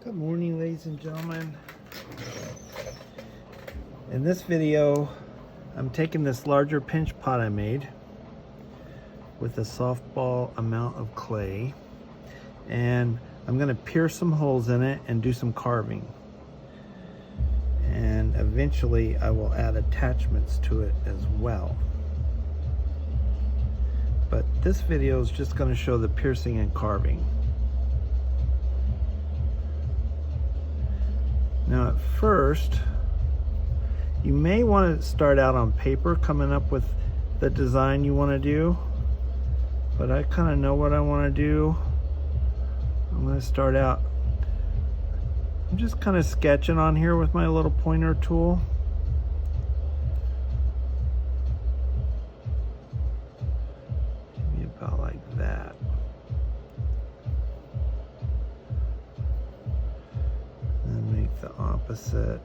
Good morning, ladies and gentlemen. In this video, I'm taking this larger pinch pot I made with a softball amount of clay, and I'm gonna pierce some holes in it and do some carving. And eventually I will add attachments to it as well. But this video is just gonna show the piercing and carving. Now at first, you may want to start out on paper coming up with the design you want to do, but I kind of know what I want to do. I'm going to start out, I'm just kind of sketching on here with my little pointer tool. Maybe about like that. The opposite.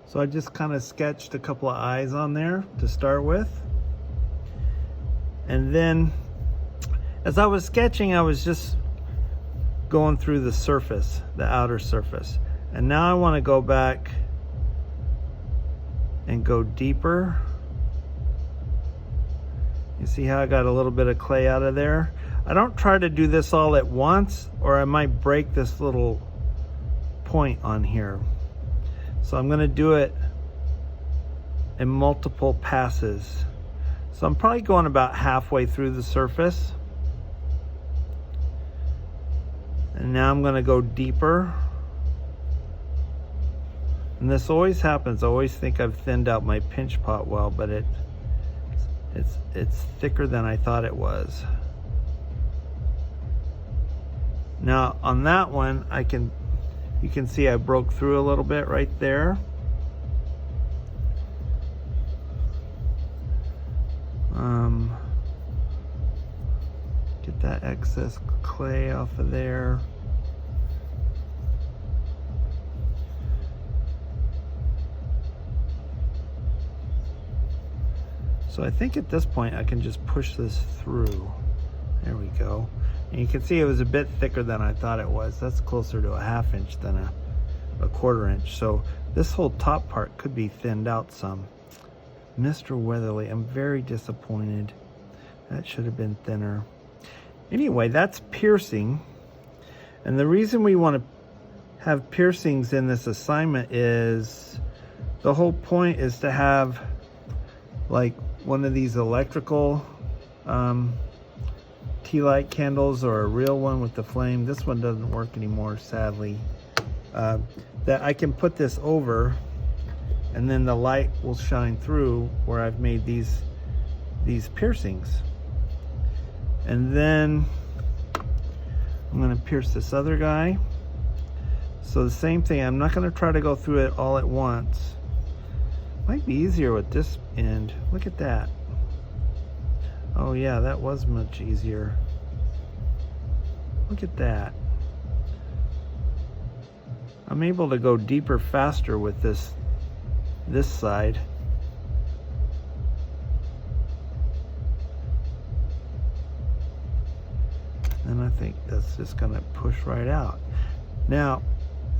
So I just kind of sketched a couple of eyes on there to start with. And then as I was sketching, I was just going through the surface, the outer surface. And now I want to go back and go deeper. You see how I got a little bit of clay out of there? I don't try to do this all at once, or I might break this little point on here. So I'm going to do it in multiple passes. So I'm probably going about halfway through the surface. And now I'm going to go deeper. And this always happens. I always think I've thinned out my pinch pot well, but it's thicker than I thought it was. Now on that one, you can see I broke through a little bit right there. Get that excess clay off of there. So I think at this point I can just push this through. There we go. And you can see it was a bit thicker than I thought it was. That's closer to a 1/2 inch than a 1/4 inch. So this whole top part could be thinned out some. Mr. Weatherly, I'm very disappointed. That should have been thinner. Anyway, that's piercing. And the reason we want to have piercings in this assignment is the whole point is to have like one of these electrical tea light candles, or a real one with the flame. This one doesn't work anymore, sadly. That I can put this over, and then the light will shine through where I've made these piercings. And then I'm going to pierce this other guy. So the same thing, I'm not going to try to go through it all at once. Might be easier with this end. Look at that. Oh yeah, that was much easier. Look at that. I'm able to go deeper faster with this side. And I think that's just gonna push right out. Now,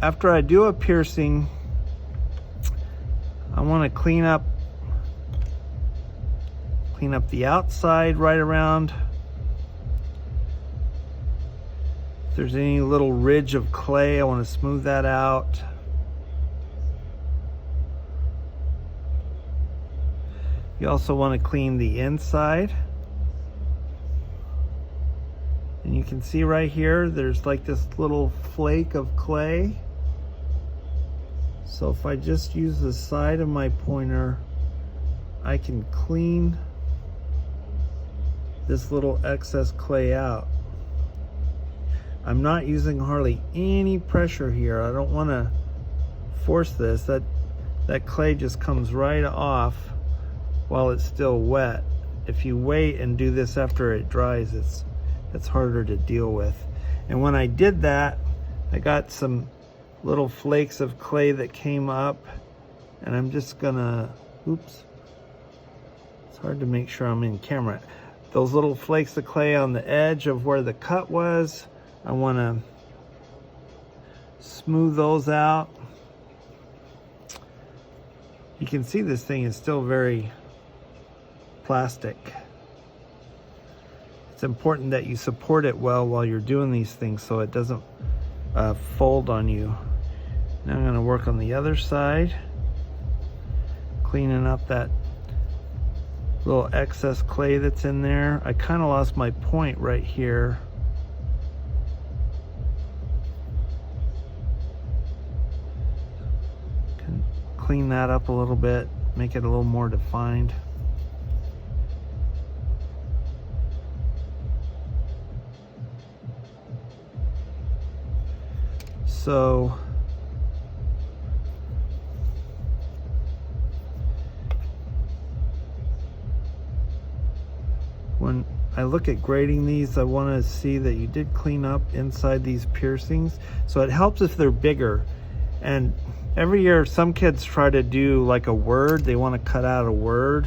after I do a piercing, I want to clean up the outside right around. If there's any little ridge of clay, I want to smooth that out. You also want to clean the inside. And you can see right here, there's like this little flake of clay. So if I just use the side of my pointer, I can clean this little excess clay out. I'm not using hardly any pressure here. I don't want to force this. That clay just comes right off while it's still wet. If you wait and do this after it dries, it's harder to deal with. And when I did that, I got some little flakes of clay that came up, and I'm just gonna, oops, it's hard to make sure I'm in camera. Those little flakes of clay on the edge of where the cut was, I wanna smooth those out. You can see this thing is still very plastic. It's important that you support it well while you're doing these things so it doesn't fold on you. Now I'm going to work on the other side, cleaning up that little excess clay that's in there. I kind of lost my point right here. Can clean that up a little bit, make it a little more defined. So when I look at grading these, I want to see that you did clean up inside these piercings. So it helps if they're bigger. And every year some kids try to do like a word. They want to cut out a word,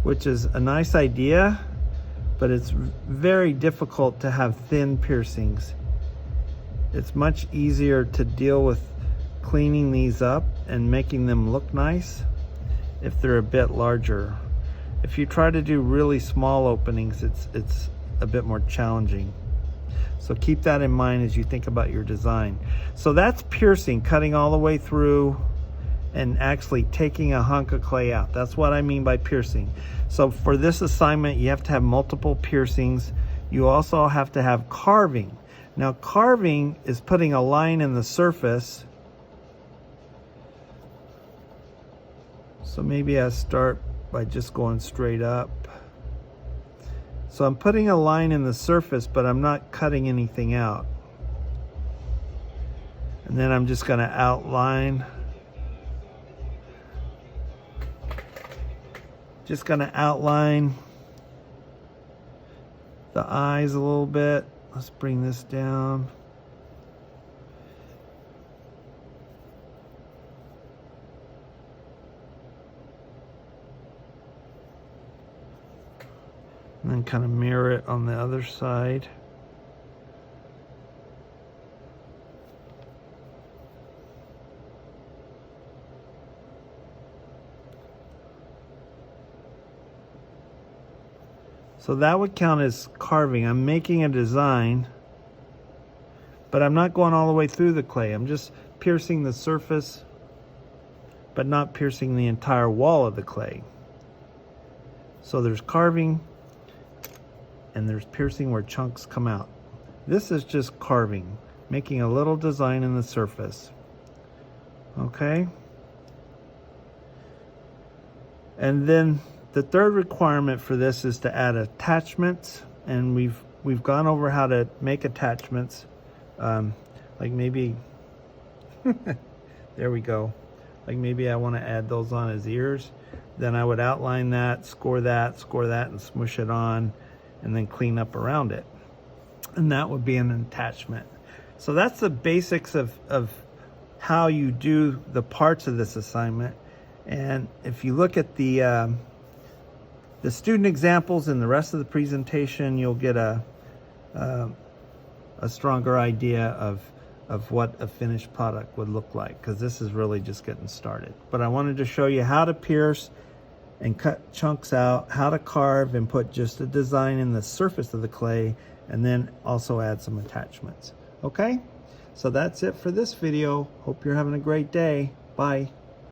which is a nice idea, but it's very difficult to have thin piercings. It's much easier to deal with cleaning these up and making them look nice if they're a bit larger. If you try to do really small openings, it's a bit more challenging. So keep that in mind as you think about your design. So that's piercing, cutting all the way through and actually taking a hunk of clay out. That's what I mean by piercing. So for this assignment, you have to have multiple piercings. You also have to have carving. Now carving is putting a line in the surface. So maybe I start by just going straight up. So I'm putting a line in the surface, but I'm not cutting anything out. And then I'm just going to outline. Just going to outline the eyes a little bit. Let's bring this down. And then kind of mirror it on the other side. So that would count as carving. I'm making a design, but I'm not going all the way through the clay. I'm just piercing the surface, but not piercing the entire wall of the clay. So there's carving, and there's piercing where chunks come out. This is just carving, making a little design in the surface. Okay? And then the third requirement for this is to add attachments, and we've gone over how to make attachments. Like maybe, there we go. Like maybe I want to add those on his ears. Then I would outline that, score that, and smush it on, and then clean up around it. And that would be an attachment. So that's the basics of how you do the parts of this assignment. And if you look at the student examples and the rest of the presentation, you'll get a stronger idea of what a finished product would look like, because this is really just getting started. But I wanted to show you how to pierce and cut chunks out, how to carve and put just a design in the surface of the clay, and then also add some attachments. Okay, so that's it for this video. Hope you're having a great day. Bye.